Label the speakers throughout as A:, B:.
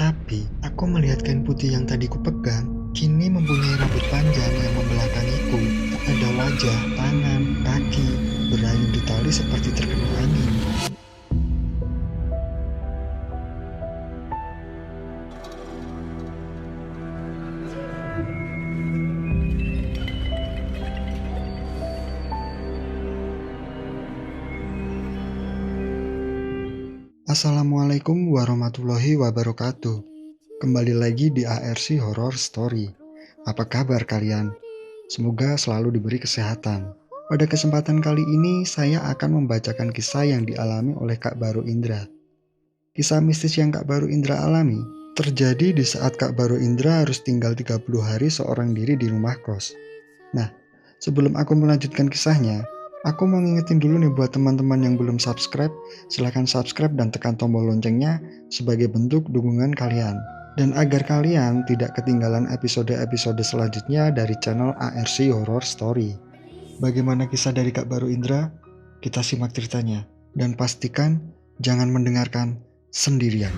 A: Tapi, aku melihat kain putih yang tadi kupegang, kini mempunyai rambut panjang yang membelakangiku. Tak ada wajah, tangan, kaki, berayun di tali seperti terkena angin. Assalamualaikum warahmatullahi wabarakatuh. Kembali lagi di ARC Horror Story. Apa kabar kalian? Semoga selalu diberi kesehatan. Pada kesempatan kali ini, saya akan membacakan kisah yang dialami oleh Kak Baru Indra. Kisah mistis yang Kak Baru Indra alami terjadi di saat Kak Baru Indra harus tinggal 30 hari seorang diri di rumah kos. Nah, sebelum aku melanjutkan kisahnya, aku mau ngingetin dulu nih buat teman-teman yang belum subscribe, silahkan subscribe dan tekan tombol loncengnya sebagai bentuk dukungan kalian. Dan agar kalian tidak ketinggalan episode-episode selanjutnya dari channel ARC Horror Story. Bagaimana kisah dari Kak Baru Indra? Kita simak ceritanya. Dan pastikan jangan mendengarkan sendirian.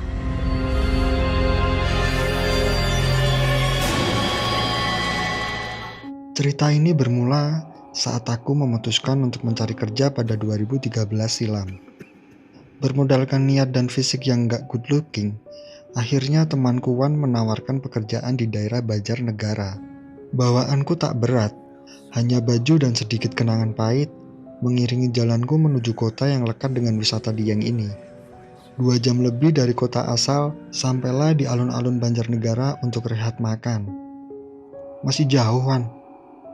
A: Cerita ini bermula saat aku memutuskan untuk mencari kerja pada 2013 silam. Bermodalkan niat dan fisik yang gak good looking, akhirnya temanku Wan menawarkan pekerjaan di daerah Banjarnegara. Bawaanku tak berat, hanya baju dan sedikit kenangan pahit mengiringi jalanku menuju kota yang lekat dengan wisata Dieng ini. 2 jam lebih dari kota asal, sampailah di alun-alun Banjarnegara untuk rehat makan. Masih jauh, Wan?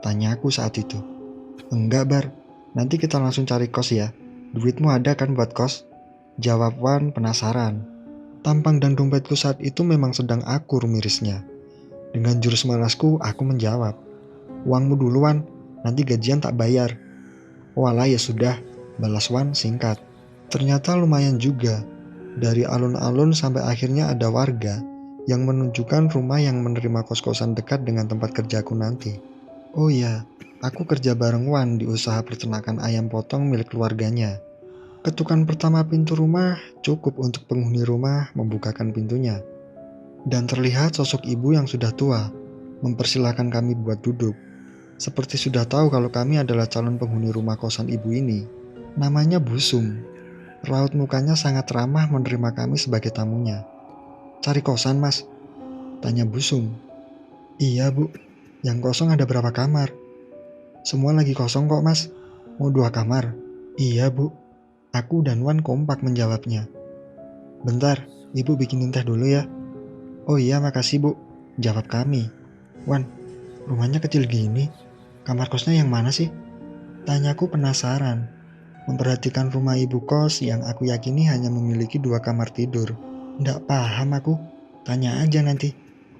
A: Tanyaku saat itu. Enggak, Bar. Nanti kita langsung cari kos ya. Duitmu ada kan buat kos? Jawab Wan penasaran. Tampang dan dompetku saat itu memang sedang akur mirisnya. Dengan jurus malasku, aku menjawab. Uangmu dulu, Wan. Nanti gajian tak bayar. Walah ya sudah, balas Wan singkat. Ternyata lumayan juga. Dari alun-alun sampai akhirnya ada warga yang menunjukkan rumah yang menerima kos-kosan dekat dengan tempat kerjaku nanti. Oh iya, aku kerja bareng Wan di usaha peternakan ayam potong milik keluarganya. Ketukan pertama pintu rumah cukup untuk penghuni rumah membukakan pintunya. Dan terlihat sosok ibu yang sudah tua, mempersilahkan kami buat duduk. Seperti sudah tahu kalau kami adalah calon penghuni rumah kosan ibu ini. Namanya Busum. Raut mukanya sangat ramah menerima kami sebagai tamunya. Cari kosan, Mas? Tanya Busum. Iya, Bu. Yang kosong ada berapa kamar? Semua lagi kosong kok, Mas. Mau 2 kamar? Iya, Bu. Aku dan Wan kompak menjawabnya. Bentar, Ibu bikinin teh dulu ya. Oh iya, makasih, Bu. Jawab kami. Wan, rumahnya kecil gini. Kamar kosnya yang mana sih? Tanyaku penasaran. Memperhatikan rumah ibu kos yang aku yakini hanya memiliki 2 kamar tidur. Nggak paham aku. Tanya aja nanti.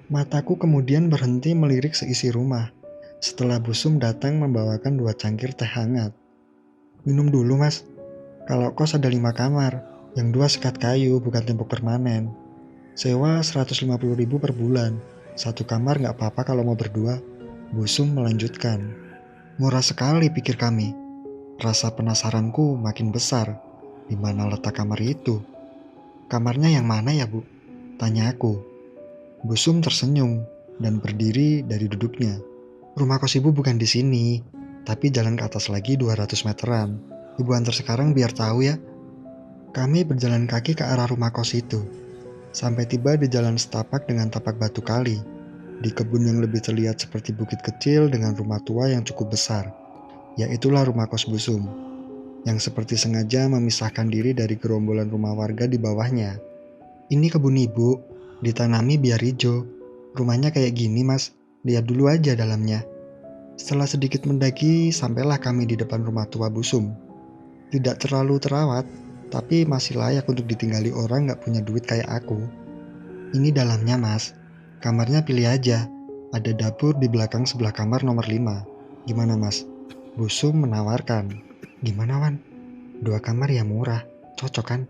A: Mataku kemudian berhenti melirik seisi rumah. Setelah Busum datang membawakan 2 cangkir teh hangat. Minum dulu, Mas. Kalau kos ada 5 kamar, yang 2 sekat kayu bukan tembok permanen. Sewa 150.000 per bulan. 1 kamar nggak apa-apa kalau mau berdua. Busum melanjutkan. Murah sekali pikir kami. Rasa penasaranku makin besar. Di mana letak kamar itu? Kamarnya yang mana ya, Bu? Tanya aku. Busum tersenyum dan berdiri dari duduknya. Rumah kos ibu bukan di sini, tapi jalan ke atas lagi 200 meteran. Ibu antar sekarang biar tahu ya. Kami berjalan kaki ke arah rumah kos itu. Sampai tiba di jalan setapak dengan tapak batu kali. Di kebun yang lebih terlihat seperti bukit kecil dengan rumah tua yang cukup besar. Yaitulah rumah kos Busum, yang seperti sengaja memisahkan diri dari gerombolan rumah warga di bawahnya. Ini kebun ibu, ditanami biar hijau. Rumahnya kayak gini, Mas. Lihat dulu aja dalamnya. Setelah sedikit mendaki, sampailah kami di depan rumah tua Busum. Tidak terlalu terawat, tapi masih layak untuk ditinggali orang gak punya duit kayak aku. Ini dalamnya, Mas. Kamarnya pilih aja. Ada dapur di belakang sebelah kamar nomor 5. Gimana, Mas? Busum menawarkan. Gimana, Wan? 2 kamar ya murah. Cocok kan?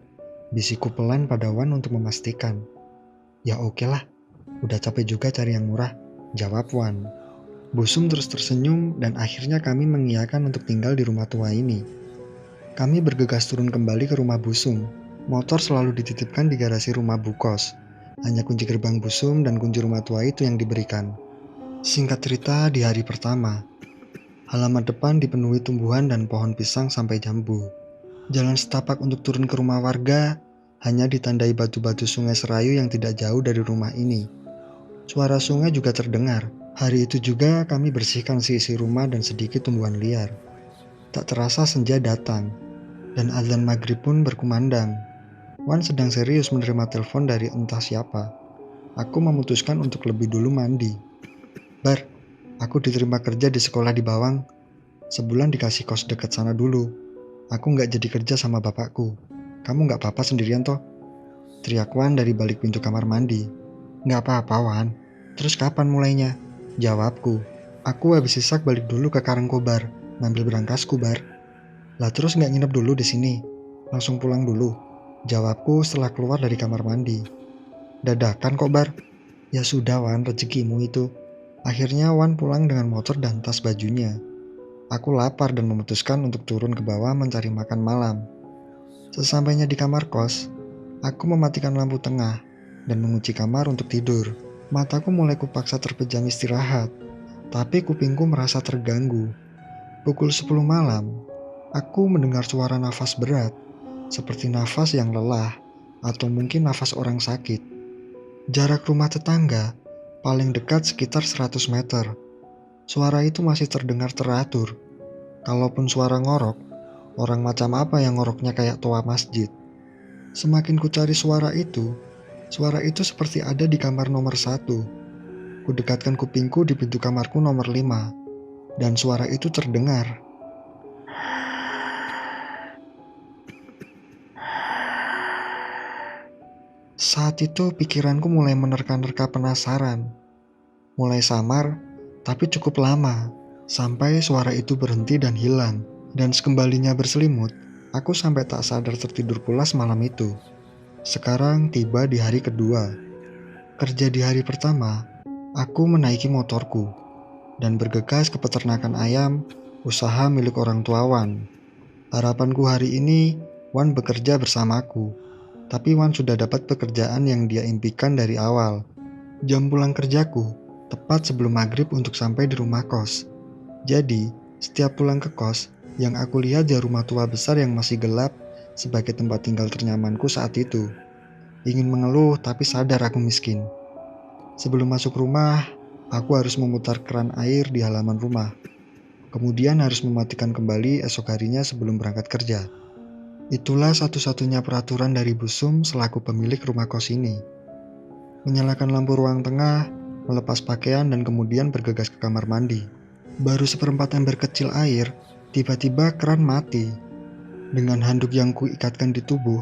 A: Bisikku pelan pada Wan untuk memastikan. Ya oke lah, udah capek juga cari yang murah, jawab Wan. Busum terus tersenyum dan akhirnya kami mengiyakan untuk tinggal di rumah tua ini. Kami bergegas turun kembali ke rumah Busum. Motor selalu dititipkan di garasi rumah Bu Kos. Hanya kunci gerbang busum dan kunci rumah tua itu yang diberikan. Singkat cerita, di hari pertama, halaman depan dipenuhi tumbuhan dan pohon pisang sampai jambu. Jalan setapak untuk turun ke rumah warga hanya ditandai batu-batu sungai Serayu yang tidak jauh dari rumah ini. Suara sungai juga terdengar. Hari itu juga kami bersihkan sisi rumah dan sedikit tumbuhan liar. Tak terasa senja datang, dan azan maghrib pun berkumandang. Wan sedang serius menerima telepon dari entah siapa. Aku memutuskan untuk lebih dulu mandi. Bar, aku diterima kerja di sekolah di Bawang. Sebulan dikasih kos dekat sana dulu. Aku nggak jadi kerja sama bapakku. Kamu nggak apa-apa sendirian toh? Teriak Wan dari balik pintu kamar mandi. Nggak apa-apa Wan. Terus kapan mulainya? Jawabku. Aku habis isak balik dulu ke Karangkobar, ngambil berangkasku Bar. Lah terus nggak nginep dulu di sini? Langsung pulang dulu. Jawabku setelah keluar dari kamar mandi. Dadakan kok Bar. Ya sudah Wan, rezekimu itu. Akhirnya Wan pulang dengan motor dan tas bajunya. Aku lapar dan memutuskan untuk turun ke bawah mencari makan malam. Sesampainya di kamar kos, aku mematikan lampu tengah dan mengunci kamar untuk tidur. Mataku mulai kupaksa terpejam istirahat, tapi kupingku merasa terganggu. Pukul 10 malam, aku mendengar suara nafas berat, seperti nafas yang lelah, atau mungkin nafas orang sakit. Jarak rumah tetangga paling dekat sekitar 100 meter. Suara itu masih terdengar teratur. Kalaupun suara ngorok, orang macam apa yang ngoroknya kayak tua masjid? Semakin ku cari suara itu seperti ada di kamar nomor 1. Kudekatkan kupingku di pintu kamarku nomor 5, dan suara itu terdengar. Saat itu pikiranku mulai menerka-nerka penasaran. Mulai samar, tapi cukup lama, sampai suara itu berhenti dan hilang. Dan sekembalinya berselimut, aku sampai tak sadar tertidur pulas malam itu. Sekarang tiba di hari kedua. Kerja di hari pertama, aku menaiki motorku dan bergegas ke peternakan ayam, usaha milik orang tua Wan. Harapanku hari ini, Wan bekerja bersamaku. Tapi Wan sudah dapat pekerjaan yang dia impikan dari awal. Jam pulang kerjaku tepat sebelum maghrib untuk sampai di rumah kos. Jadi, setiap pulang ke kos, yang aku lihat di rumah tua besar yang masih gelap sebagai tempat tinggal ternyamanku saat itu. Ingin mengeluh tapi sadar aku miskin. Sebelum masuk rumah, aku harus memutar keran air di halaman rumah. Kemudian harus mematikan kembali esok harinya sebelum berangkat kerja. Itulah satu-satunya peraturan dari Busum selaku pemilik rumah kos ini. Menyalakan lampu ruang tengah, melepas pakaian dan kemudian bergegas ke kamar mandi. Baru seperempat ember kecil air, tiba-tiba keran mati. Dengan handuk yang kuikatkan di tubuh,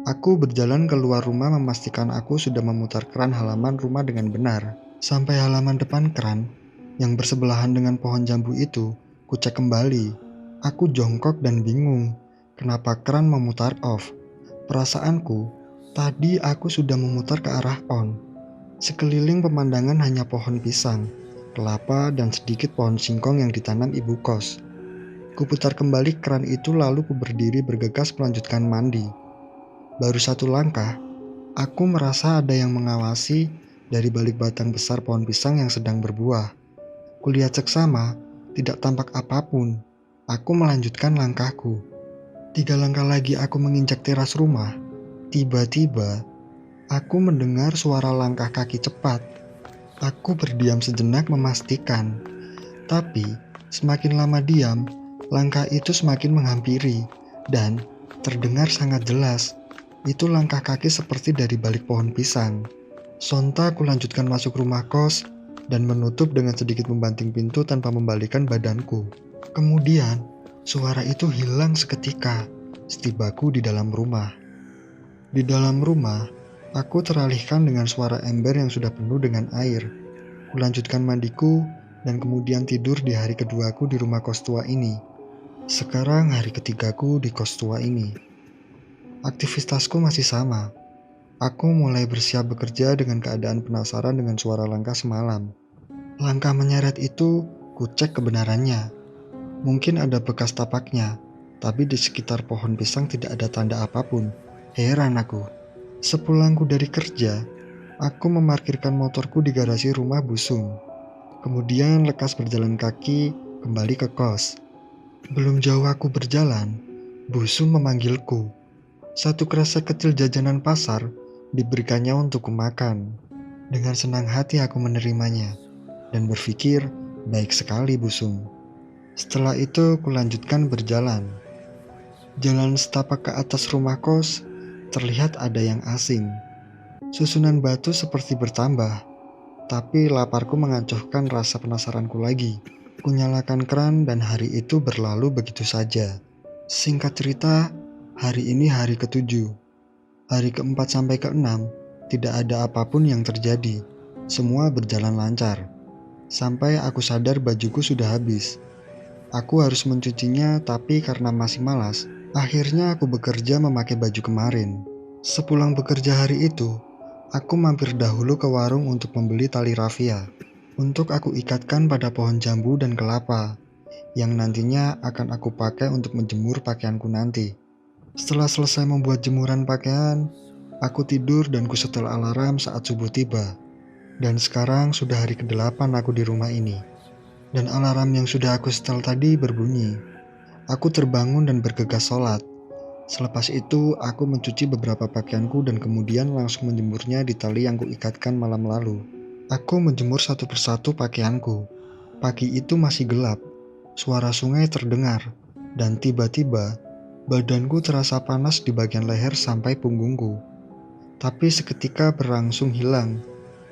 A: aku berjalan keluar rumah memastikan aku sudah memutar keran halaman rumah dengan benar. Sampai halaman depan keran, yang bersebelahan dengan pohon jambu itu, kucek kembali. Aku jongkok dan bingung, kenapa keran memutar off. Perasaanku, tadi aku sudah memutar ke arah on. Sekeliling pemandangan hanya pohon pisang, kelapa, dan sedikit pohon singkong yang ditanam ibu kos. Kuputar kembali keran itu lalu ku berdiri bergegas melanjutkan mandi. Baru satu langkah, aku merasa ada yang mengawasi dari balik batang besar pohon pisang yang sedang berbuah. Kulihat seksama, tidak tampak apapun. Aku melanjutkan langkahku. 3 langkah lagi aku menginjak teras rumah. Tiba-tiba, aku mendengar suara langkah kaki cepat. Aku berdiam sejenak memastikan. Tapi, semakin lama diam, langkah itu semakin menghampiri, dan terdengar sangat jelas. Itu langkah kaki seperti dari balik pohon pisang. Sontak aku lanjutkan masuk rumah kos dan menutup dengan sedikit membanting pintu tanpa membalikan badanku. Kemudian, suara itu hilang seketika setibaku di dalam rumah. Di dalam rumah, aku teralihkan dengan suara ember yang sudah penuh dengan air. Kulanjutkan mandiku dan kemudian tidur di hari keduaku di rumah kos tua ini. Sekarang hari ketigaku di kos tua ini. Aktivitasku masih sama. Aku mulai bersiap bekerja dengan keadaan penasaran dengan suara langkah semalam. Langkah menyeret itu, kucek kebenarannya. Mungkin ada bekas tapaknya, tapi di sekitar pohon pisang tidak ada tanda apapun. Heran aku. Sepulangku dari kerja, Aku memarkirkan motorku di garasi rumah Busung. Kemudian lekas berjalan kaki kembali ke kos. Belum jauh aku berjalan, Busung memanggilku. Satu kresek kecil jajanan pasar diberikannya untuk kumakan. Dengan senang hati aku menerimanya dan berpikir, baik sekali Busung. Setelah itu kulanjutkan berjalan. Jalan setapak ke atas rumah kos, terlihat ada yang asing. Susunan batu seperti bertambah, tapi laparku mengacuhkan rasa penasaranku lagi. Kunyalakan keran dan hari itu berlalu begitu saja. Singkat cerita, hari ini hari ketujuh. Hari keempat sampai keenam, tidak ada apapun yang terjadi. Semua berjalan lancar. Sampai aku sadar bajuku sudah habis. Aku harus mencucinya, tapi karena masih malas, akhirnya aku bekerja memakai baju kemarin. Sepulang bekerja hari itu, aku mampir dahulu ke warung untuk membeli tali rafia untuk aku ikatkan pada pohon jambu dan kelapa yang nantinya akan aku pakai untuk menjemur pakaianku nanti. Setelah selesai membuat jemuran pakaian, aku tidur dan kusetel alarm saat subuh tiba. Dan sekarang sudah hari ke-8 aku di rumah ini. Dan alarm yang sudah aku setel tadi berbunyi. Aku terbangun dan bergegas sholat. Selepas itu, aku mencuci beberapa pakaianku dan kemudian langsung menjemurnya di tali yang kuikatkan malam lalu. Aku menjemur satu persatu pakaianku. Pagi itu masih gelap, suara sungai terdengar, dan tiba-tiba badanku terasa panas di bagian leher sampai punggungku. Tapi seketika berangsung hilang,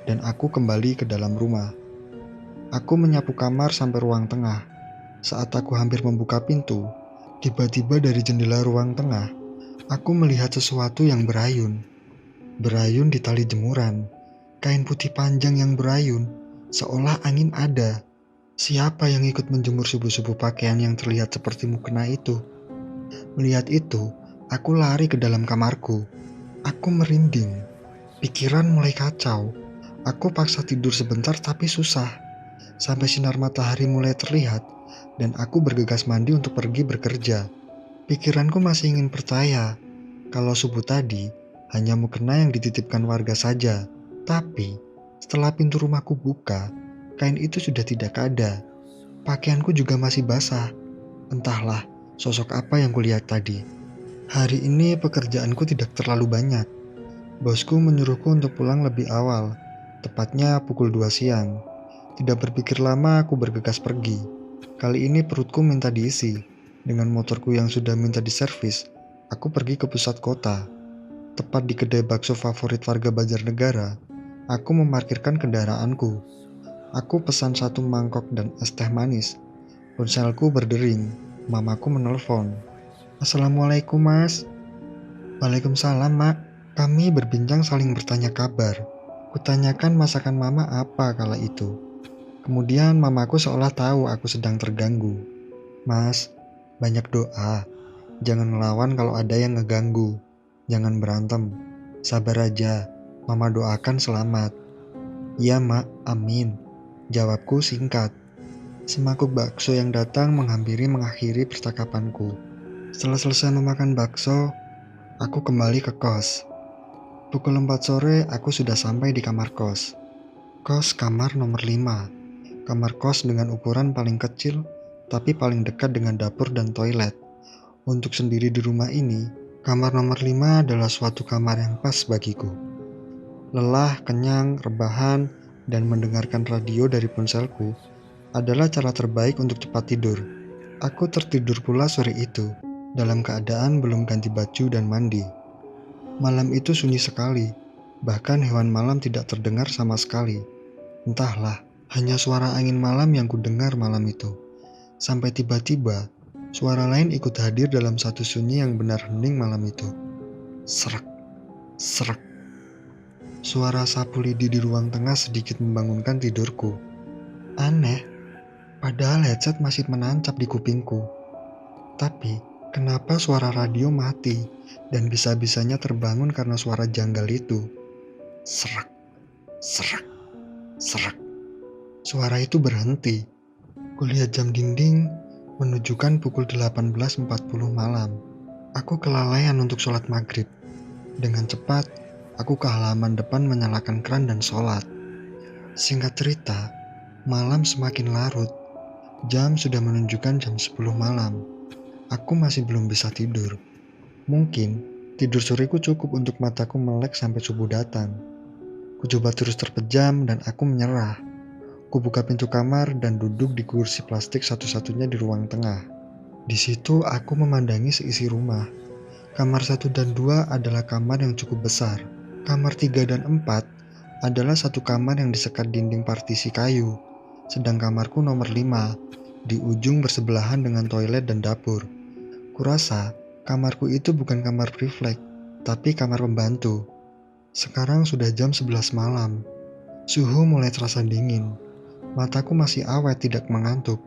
A: dan aku kembali ke dalam rumah. Aku menyapu kamar sampai ruang tengah. Saat aku hampir membuka pintu, tiba-tiba dari jendela ruang tengah, aku melihat sesuatu yang berayun. Berayun di tali jemuran, kain putih panjang yang berayun, seolah angin ada. Siapa yang ikut menjemur subuh-subuh pakaian yang terlihat seperti mukena itu? Melihat itu, aku lari ke dalam kamarku. Aku merinding. Pikiran mulai kacau. Aku paksa tidur sebentar tapi susah. Sampai sinar matahari mulai terlihat dan aku bergegas mandi untuk pergi bekerja. Pikiranku masih ingin percaya kalau subuh tadi hanya mukena yang dititipkan warga saja. Tapi setelah pintu rumahku buka, kain itu sudah tidak ada. Pakaianku juga masih basah. Entahlah sosok apa yang kulihat tadi. Hari ini pekerjaanku tidak terlalu banyak. Bosku menyuruhku untuk pulang lebih awal, tepatnya pukul 2 siang. Tidak berpikir lama aku bergegas pergi. Kali ini perutku minta diisi. Dengan motorku yang sudah minta diservis, aku pergi ke pusat kota. Tepat di kedai bakso favorit warga Banjarnegara, aku memarkirkan kendaraanku. Aku pesan satu mangkok dan es teh manis. Ponselku berdering. Mamaku menelpon. Assalamualaikum mas. Waalaikumsalam mak. Kami berbincang saling bertanya kabar. Kutanyakan masakan mama apa kala itu. Kemudian mamaku seolah tahu aku sedang terganggu. Mas, banyak doa. Jangan melawan kalau ada yang ngeganggu. Jangan berantem. Sabar aja. Mama doakan selamat. Ya mak, amin. Jawabku singkat. Semangkuk bakso yang datang menghampiri mengakhiri percakapanku. Setelah selesai memakan bakso, aku kembali ke kos. Pukul 4 sore aku sudah sampai di kamar kos. Kos kamar nomor 5. Kamar kos dengan ukuran paling kecil, tapi paling dekat dengan dapur dan toilet. Untuk sendiri di rumah ini, kamar nomor 5 adalah suatu kamar yang pas bagiku. Lelah, kenyang, rebahan, dan mendengarkan radio dari ponselku adalah cara terbaik untuk cepat tidur. Aku tertidur pula sore itu, dalam keadaan belum ganti baju dan mandi. Malam itu sunyi sekali, bahkan hewan malam tidak terdengar sama sekali. Entahlah, hanya suara angin malam yang kudengar malam itu. Sampai tiba-tiba, suara lain ikut hadir dalam satu sunyi yang benar hening malam itu. Serak, serak. Suara sapu lidi di ruang tengah sedikit membangunkan tidurku. Aneh, padahal headset masih menancap di kupingku. Tapi, kenapa suara radio mati dan bisa-bisanya terbangun karena suara janggal itu? Serak, serak, serak. Suara itu berhenti. Kulihat jam dinding menunjukkan pukul 18.40 malam. Aku kelalaian untuk sholat maghrib. Dengan cepat, Aku ke halaman depan menyalakan keran dan sholat. Singkat cerita, malam semakin larut. Jam sudah menunjukkan jam 10 malam. Aku masih belum bisa tidur. Mungkin tidur soreku cukup untuk mataku melek sampai subuh datang. Kucoba terus terpejam dan aku menyerah. Kubuka pintu kamar dan duduk di kursi plastik satu-satunya di ruang tengah. Di situ aku memandangi seisi rumah. Kamar 1 dan 2 adalah kamar yang cukup besar. Kamar 3 dan 4 adalah satu kamar yang disekat dinding partisi kayu. Sedang kamarku nomor 5 di ujung bersebelahan dengan toilet dan dapur. Kurasa kamarku itu bukan kamar privilege, tapi kamar pembantu. Sekarang sudah jam 11 malam. Suhu mulai terasa dingin. Mataku masih awet tidak mengantuk.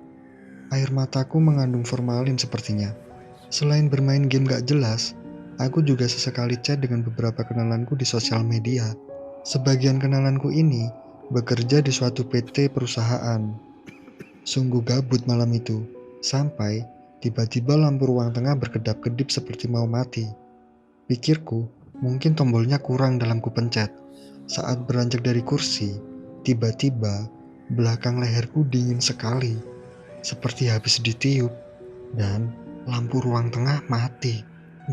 A: Air mataku mengandung formalin sepertinya. Selain bermain game gak jelas, aku juga sesekali chat dengan beberapa kenalanku di sosial media. Sebagian kenalanku ini bekerja di suatu PT perusahaan. Sungguh gabut malam itu, sampai tiba-tiba lampu ruang tengah berkedap-kedip seperti mau mati. Pikirku, mungkin tombolnya kurang dalam kupencet. Saat beranjak dari kursi, tiba-tiba belakang leherku dingin sekali, seperti habis ditiup, dan lampu ruang tengah mati,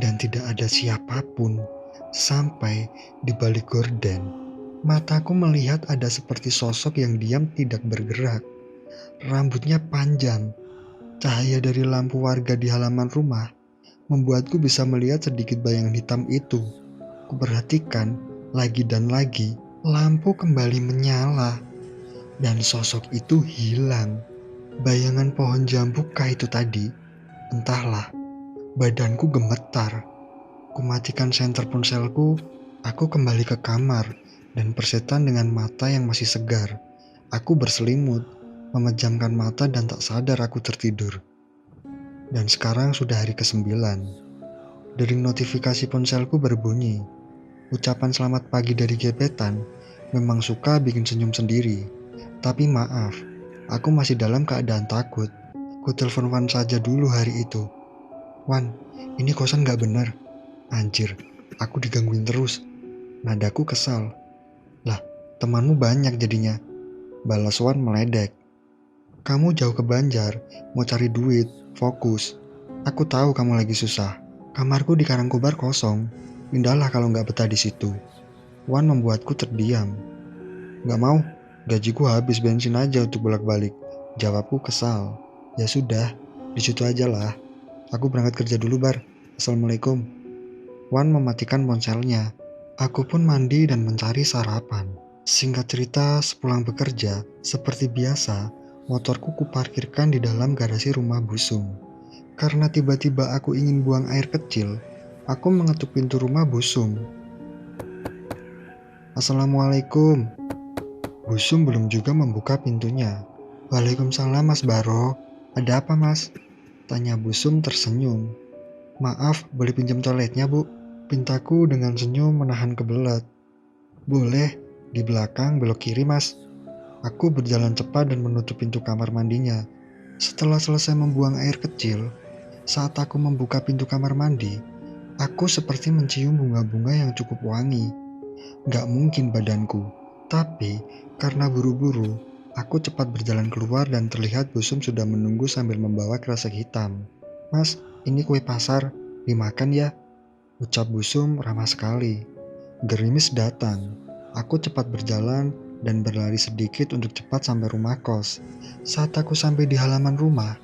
A: dan tidak ada siapapun. Sampai di balik gorden, mataku melihat ada seperti sosok yang diam tidak bergerak. Rambutnya panjang. Cahaya dari lampu warga di halaman rumah membuatku bisa melihat sedikit bayangan hitam itu. Kuperhatikan lagi dan lagi, lampu kembali menyala, dan sosok itu hilang. Bayangan pohon jambu kah itu tadi? Entahlah, badanku gemetar. Kumatikan senter ponselku, aku kembali ke kamar, dan persetan dengan mata yang masih segar. Aku berselimut, memejamkan mata dan tak sadar aku tertidur. Dan sekarang sudah hari ke-9. Dering notifikasi ponselku berbunyi. Ucapan selamat pagi dari gebetan memang suka bikin senyum sendiri. Tapi maaf, aku masih dalam keadaan takut. Ku telepon Wan saja dulu hari itu. Wan, ini kosan gak bener. Anjir, aku digangguin terus. Nadaku kesal. Lah, temanmu banyak jadinya. Balas Wan meledek. Kamu jauh ke Banjar, mau cari duit, fokus. Aku tahu kamu lagi susah. Kamarku di Karangkobar kosong. Pindahlah kalau nggak betah di situ. Wan membuatku terdiam. Nggak mau, gajiku habis bensin aja untuk bolak-balik. Jawabku kesal. Ya sudah, di situ aja lah. Aku berangkat kerja dulu, Bar. Assalamualaikum. Wan mematikan ponselnya. Aku pun mandi dan mencari sarapan. Singkat cerita, sepulang bekerja, seperti biasa, motorku kuparkirkan di dalam garasi rumah busung. Karena tiba-tiba aku ingin buang air kecil, aku mengetuk pintu rumah busung. Assalamualaikum. Busung belum juga membuka pintunya. Waalaikumsalam Mas Baro. Ada apa Mas? Tanya busung tersenyum. Maaf, boleh pinjam toiletnya Bu? Pintaku dengan senyum menahan kebelet. Boleh, di belakang belok kiri Mas. Aku berjalan cepat dan menutup pintu kamar mandinya. Setelah selesai membuang air kecil, saat aku membuka pintu kamar mandi, aku seperti mencium bunga-bunga yang cukup wangi. Gak mungkin badanku, tapi karena buru-buru, aku cepat berjalan keluar dan terlihat Busum sudah menunggu sambil membawa kresek hitam. Mas, ini kue pasar, dimakan ya? Ucap Busum ramah sekali. Gerimis datang. Aku cepat berjalan dan berlari sedikit untuk cepat sampai rumah kos. Saat aku sampai di halaman rumah,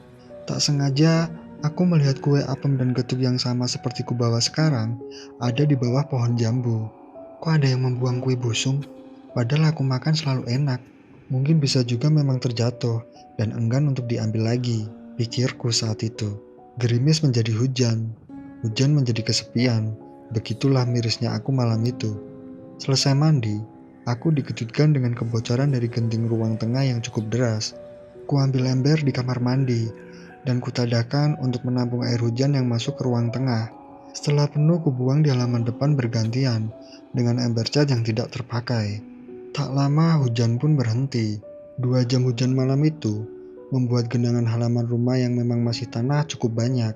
A: tak sengaja aku melihat kue apem dan getuk yang sama seperti kubawa sekarang ada di bawah pohon jambu. Kok ada yang membuang kue busung? Padahal aku makan selalu enak. Mungkin bisa juga memang terjatuh dan enggan untuk diambil lagi, pikirku saat itu. Gerimis menjadi hujan. Hujan menjadi kesepian. Begitulah mirisnya aku malam itu. Selesai mandi, aku dikejutkan dengan kebocoran dari genting ruang tengah yang cukup deras. Kuambil ember di kamar mandi, dan kutadakan untuk menampung air hujan yang masuk ke ruang tengah. Setelah penuh kubuang di halaman depan bergantian, dengan ember cat yang tidak terpakai. Tak lama hujan pun berhenti. 2 jam hujan malam itu, membuat genangan halaman rumah yang memang masih tanah cukup banyak.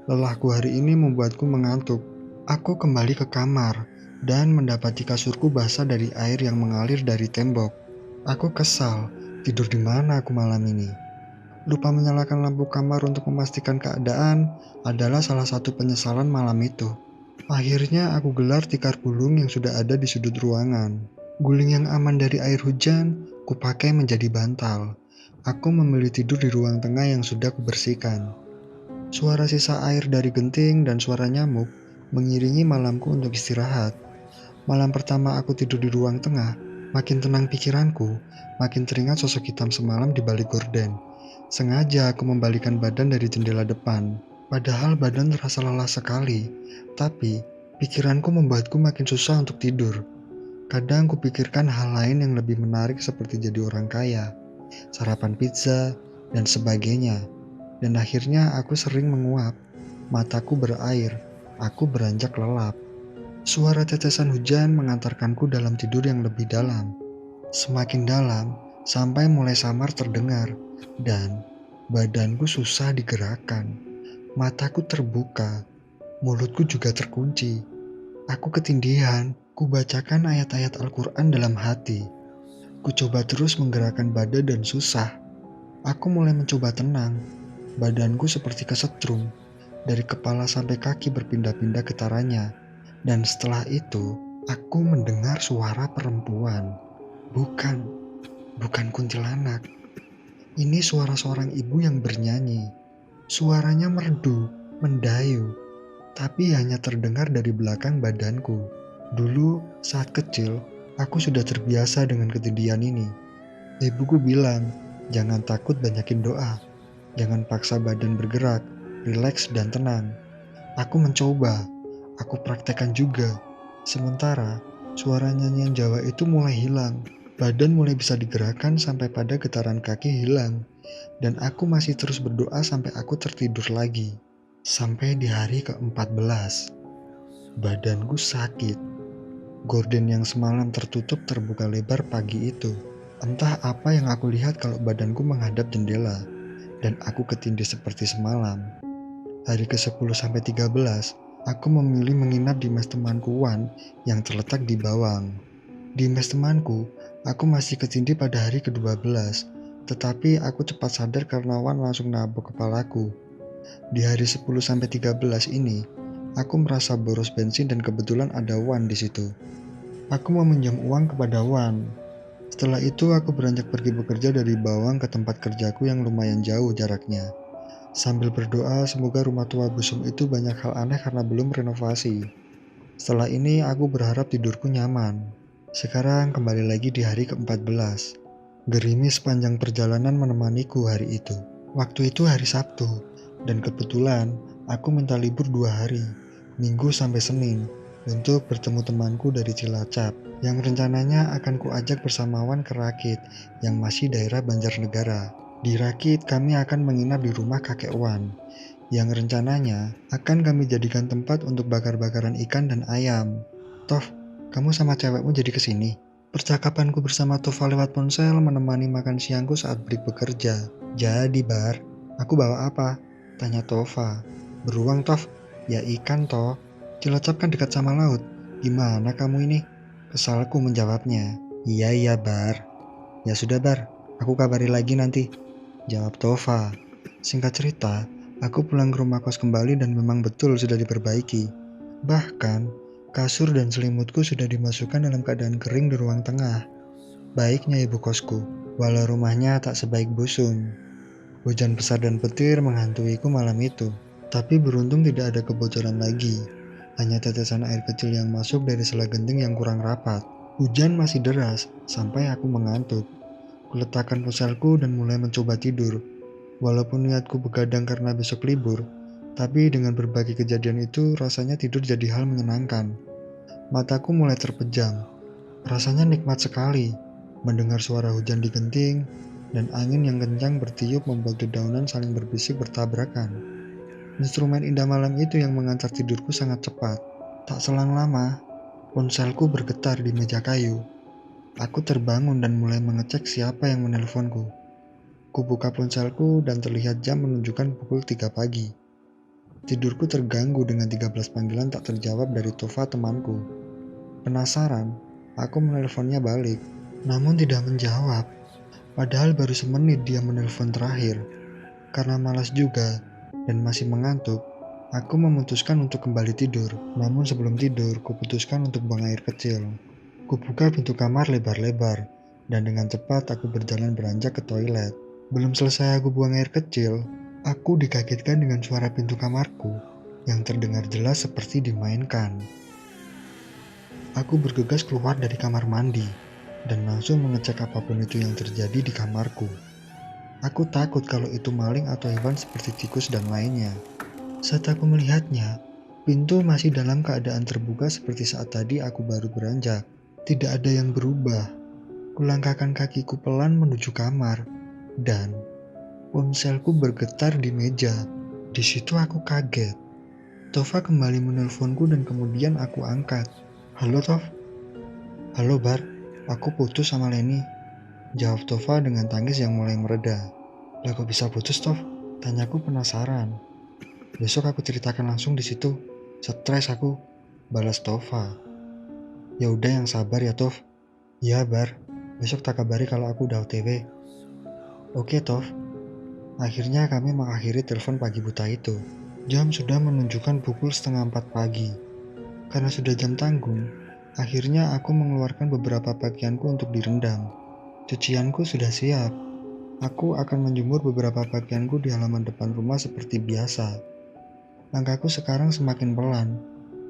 A: Lelahku hari ini membuatku mengantuk. Aku kembali ke kamar, dan mendapati kasurku basah dari air yang mengalir dari tembok. Aku kesal, tidur di mana aku malam ini? Lupa menyalakan lampu kamar untuk memastikan keadaan adalah salah satu penyesalan malam itu. Akhirnya aku gelar tikar gulung yang sudah ada di sudut ruangan. Guling yang aman dari air hujan, kupakai menjadi bantal. Aku memilih tidur di ruang tengah yang sudah kubersihkan. Suara sisa air dari genting dan suara nyamuk mengiringi malamku untuk istirahat. Malam pertama aku tidur di ruang tengah, makin tenang pikiranku, makin teringat sosok hitam semalam di balik gorden. Sengaja aku membalikan badan dari jendela depan, padahal badan terasa lelah sekali, tapi pikiranku membuatku makin susah untuk tidur. Kadang kupikirkan hal lain yang lebih menarik seperti jadi orang kaya, sarapan pizza, dan sebagainya. Dan akhirnya aku sering menguap, mataku berair, aku beranjak lelap. Suara tetesan hujan mengantarkanku dalam tidur yang lebih dalam. Semakin dalam, sampai mulai samar terdengar, dan badanku susah digerakkan. Mataku terbuka, mulutku juga terkunci. Aku ketindihan, ku bacakan ayat-ayat Al-Quran dalam hati. Ku coba terus menggerakkan badan dan susah. Aku mulai mencoba tenang. Badanku seperti kesetrum. Dari kepala sampai kaki berpindah-pindah getarannya. Dan setelah itu, aku mendengar suara perempuan. Bukan, bukan kuntilanak. Ini suara seorang ibu yang bernyanyi. Suaranya merdu, mendayu, tapi hanya terdengar dari belakang badanku. Dulu, saat kecil, aku sudah terbiasa dengan ketindihan ini. Ibuku bilang, jangan takut, banyakin doa. Jangan paksa badan bergerak, rileks dan tenang. Aku mencoba, aku praktekkan juga. Sementara, suara nyanyian Jawa itu mulai hilang. Badan mulai bisa digerakkan sampai pada getaran kaki hilang. Dan aku masih terus berdoa sampai aku tertidur lagi. Sampai di hari ke-14, badanku sakit. Gorden yang semalam tertutup terbuka lebar pagi itu. Entah apa yang aku lihat kalau badanku menghadap jendela, dan aku ketindih seperti semalam. Hari ke-10 sampai 13, aku memilih menginap di mes temanku Wan yang terletak di Bawang. Di mes temanku, aku masih ketindih pada hari ke-12, tetapi aku cepat sadar karena Wan langsung nabok kepalaku. Di hari 10-13 ini, aku merasa boros bensin dan kebetulan ada Wan di situ. Aku meminjam uang kepada Wan. Setelah itu aku beranjak pergi bekerja dari Bawang ke tempat kerjaku yang lumayan jauh jaraknya. Sambil berdoa semoga rumah tua busum itu banyak hal aneh karena belum renovasi. Setelah ini aku berharap tidurku nyaman. Sekarang kembali lagi di hari ke-14. Gerimis sepanjang perjalanan menemaniku hari itu. Waktu itu hari Sabtu. Dan kebetulan, aku minta libur 2 hari, Minggu sampai Senin, untuk bertemu temanku dari Cilacap, yang rencananya akan kuajak bersama Wan ke Rakit, yang masih daerah Banjarnegara. Di Rakit, kami akan menginap di rumah kakek Wan, yang rencananya akan kami jadikan tempat untuk bakar-bakaran ikan dan ayam. Toh, kamu sama cewekmu jadi kesini? Percakapanku bersama Tova lewat ponsel menemani makan siangku saat break bekerja. Jadi, Bar, aku bawa apa? Tanya Tova. Beruang, Tov. Ya ikan, toh. Cilacap kan dekat sama laut. Gimana kamu ini? Kesalku menjawabnya. Iya, Bar. Ya sudah, Bar. Aku kabari lagi nanti. Jawab Tova. Singkat cerita, aku pulang ke rumah kos kembali dan memang betul sudah diperbaiki. Bahkan, kasur dan selimutku sudah dimasukkan dalam keadaan kering di ruang tengah. Baiknya ibu kosku, walau rumahnya tak sebaik busung. Hujan besar dan petir menghantuiku malam itu. Tapi beruntung tidak ada kebocoran lagi. Hanya tetesan air kecil yang masuk dari sela genting yang kurang rapat. Hujan masih deras sampai aku mengantuk. Kuletakkan ponselku dan mulai mencoba tidur. Walaupun niatku begadang karena besok libur, tapi dengan berbagai kejadian itu rasanya tidur jadi hal menyenangkan. Mataku mulai terpejam. Rasanya nikmat sekali. Mendengar suara hujan di genting dan angin yang kencang bertiup membuat dedaunan saling berbisik bertabrakan. Instrumen indah malam itu yang mengantar tidurku sangat cepat. Tak selang lama, ponselku bergetar di meja kayu. Aku terbangun dan mulai mengecek siapa yang menelponku. Kubuka ponselku dan terlihat jam menunjukkan pukul 3 pagi. Tidurku terganggu dengan 13 panggilan tak terjawab dari Tova temanku. Penasaran, aku menelponnya balik, namun tidak menjawab. Padahal baru semenit dia menelpon terakhir. Karena malas juga dan masih mengantuk, aku memutuskan untuk kembali tidur. Namun sebelum tidur, kuputuskan untuk buang air kecil. Kubuka pintu kamar lebar-lebar, dan dengan cepat aku berjalan beranjak ke toilet. Belum selesai aku buang air kecil, aku dikagetkan dengan suara pintu kamarku yang terdengar jelas seperti dimainkan. Aku bergegas keluar dari kamar mandi dan langsung mengecek apapun itu yang terjadi di kamarku. Aku takut kalau itu maling atau hewan seperti tikus dan lainnya. Saat aku melihatnya, pintu masih dalam keadaan terbuka seperti saat tadi aku baru beranjak. Tidak ada yang berubah. Kulangkahkan kakiku pelan menuju kamar, dan ponselku bergetar di meja. Di situ aku kaget. Tova kembali menelponku dan kemudian aku angkat. Halo Tov? Halo Bar, aku putus sama Leni. Jawab Tova dengan tangis yang mulai mereda. Lah kok bisa putus Tov? Tanyaku penasaran. Besok aku ceritakan langsung di situ. Stres aku, balas Tova. Ya udah yang sabar ya Tov. Ya Bar, besok tak kabari kalau aku udah OTW. Oke Tov. Akhirnya kami mengakhiri telepon pagi buta itu. Jam sudah menunjukkan pukul 3:30 pagi. Karena sudah jam tanggung, akhirnya aku mengeluarkan beberapa pakaianku untuk direndam. Cucianku sudah siap. Aku akan menjemur beberapa pakaianku di halaman depan rumah seperti biasa. Langkahku sekarang semakin pelan.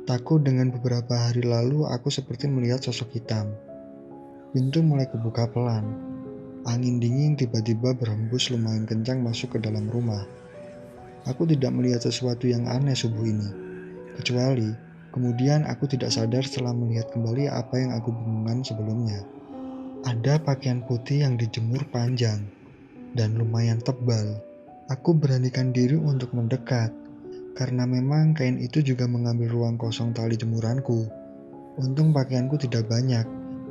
A: Takut dengan beberapa hari lalu aku seperti melihat sosok hitam. Pintu mulai kebuka pelan. Angin dingin tiba-tiba berhembus lumayan kencang masuk ke dalam rumah. Aku tidak melihat sesuatu yang aneh subuh ini. Kecuali, kemudian aku tidak sadar setelah melihat kembali apa yang aku bingungkan sebelumnya. Ada pakaian putih yang dijemur panjang dan lumayan tebal. Aku beranikan diri untuk mendekat, karena memang kain itu juga mengambil ruang kosong tali jemuranku. Untung pakaianku tidak banyak,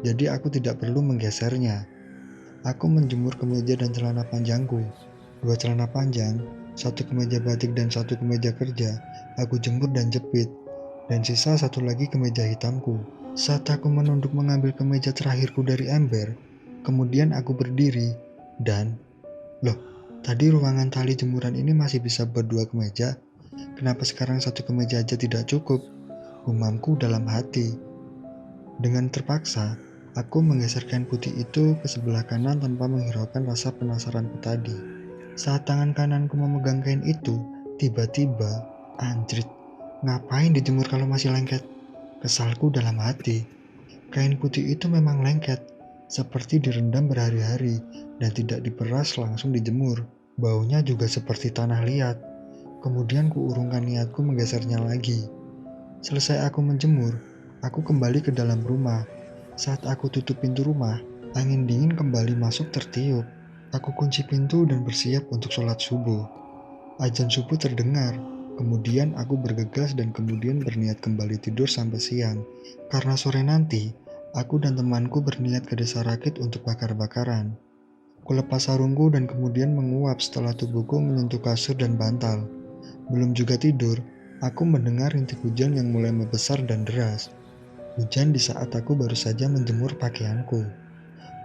A: jadi aku tidak perlu menggesernya. Aku menjemur kemeja dan celana panjangku. 2 celana panjang, 1 kemeja batik dan 1 kemeja kerja, aku jemur dan jepit. Dan sisa 1 lagi kemeja hitamku. Saat aku menunduk mengambil kemeja terakhirku dari ember, kemudian aku berdiri dan, loh, tadi ruangan tali jemuran ini masih bisa berdua kemeja. Kenapa sekarang 1 kemeja aja tidak cukup? Gumamku dalam hati. Dengan terpaksa, aku menggeser kain putih itu ke sebelah kanan tanpa menghiraukan rasa penasaranku tadi. Saat tangan kananku memegang kain itu, tiba-tiba, anjrit, ngapain dijemur kalau masih lengket? Kesalku dalam hati. Kain putih itu memang lengket, seperti direndam berhari-hari dan tidak diperas langsung dijemur. Baunya juga seperti tanah liat. Kemudian kuurungkan niatku menggesernya lagi. Selesai aku menjemur, aku kembali ke dalam rumah. Saat aku tutup pintu rumah, angin dingin kembali masuk tertiup. Aku kunci pintu dan bersiap untuk sholat subuh. Azan subuh terdengar. Kemudian aku bergegas dan kemudian berniat kembali tidur sampai siang. Karena sore nanti, aku dan temanku berniat ke desa Rakit untuk bakar-bakaran. Kulepas sarungku dan kemudian menguap setelah tubuhku menyentuh kasur dan bantal. Belum juga tidur, aku mendengar rintik hujan yang mulai membesar dan deras. Hujan di saat aku baru saja menjemur pakaianku.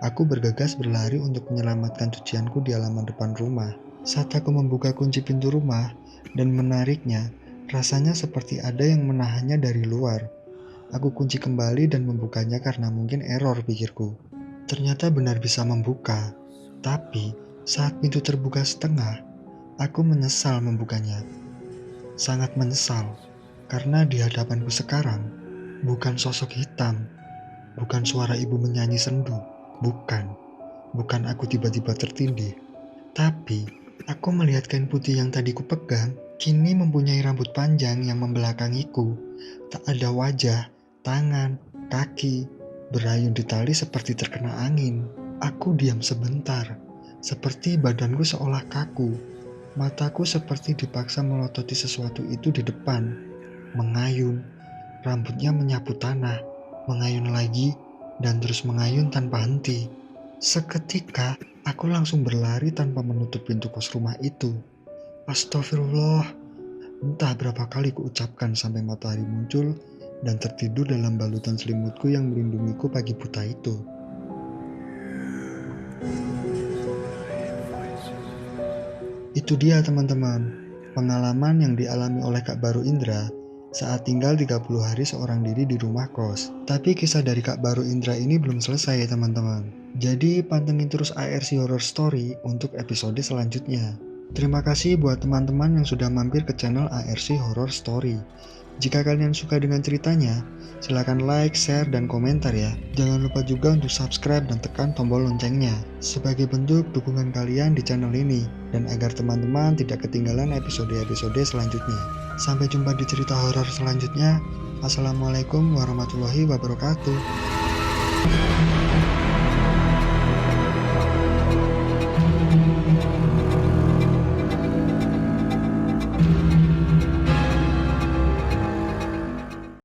A: Aku bergegas berlari untuk menyelamatkan cucianku di halaman depan rumah. Saat aku membuka kunci pintu rumah dan menariknya, rasanya seperti ada yang menahannya dari luar. Aku kunci kembali dan membukanya karena mungkin error pikirku. Ternyata benar bisa membuka. Tapi saat pintu terbuka setengah, aku menyesal membukanya. Sangat menyesal, karena di hadapanku sekarang bukan sosok hitam, bukan suara ibu menyanyi sendu, bukan aku tiba-tiba tertindih, tapi aku melihat kain putih yang tadi kupegang, kini mempunyai rambut panjang yang membelakangiku. Tak ada wajah, tangan, kaki, berayun di tali seperti terkena angin. Aku diam sebentar, seperti badanku seolah kaku. Mataku seperti dipaksa melototi sesuatu itu di depan. Mengayun, rambutnya menyapu tanah, mengayun lagi, dan terus mengayun tanpa henti. Seketika, aku langsung berlari tanpa menutup pintu kos rumah itu. Astagfirullah, entah berapa kali kuucapkan sampai matahari muncul dan tertidur dalam balutan selimutku yang melindungiku pagi buta itu. Itu dia teman-teman, pengalaman yang dialami oleh Kak Baru Indra saat tinggal 30 hari seorang diri di rumah kos. Tapi kisah dari Kak Baru Indra ini belum selesai ya teman-teman. Jadi pantengin terus ARC Horror Story untuk episode selanjutnya. Terima kasih buat teman-teman yang sudah mampir ke channel ARC Horror Story. Jika kalian suka dengan ceritanya, silahkan like, share, dan komentar ya. Jangan lupa juga untuk subscribe dan tekan tombol loncengnya sebagai bentuk dukungan kalian di channel ini dan agar teman-teman tidak ketinggalan episode-episode selanjutnya. Sampai jumpa di cerita horor selanjutnya. Assalamualaikum warahmatullahi wabarakatuh.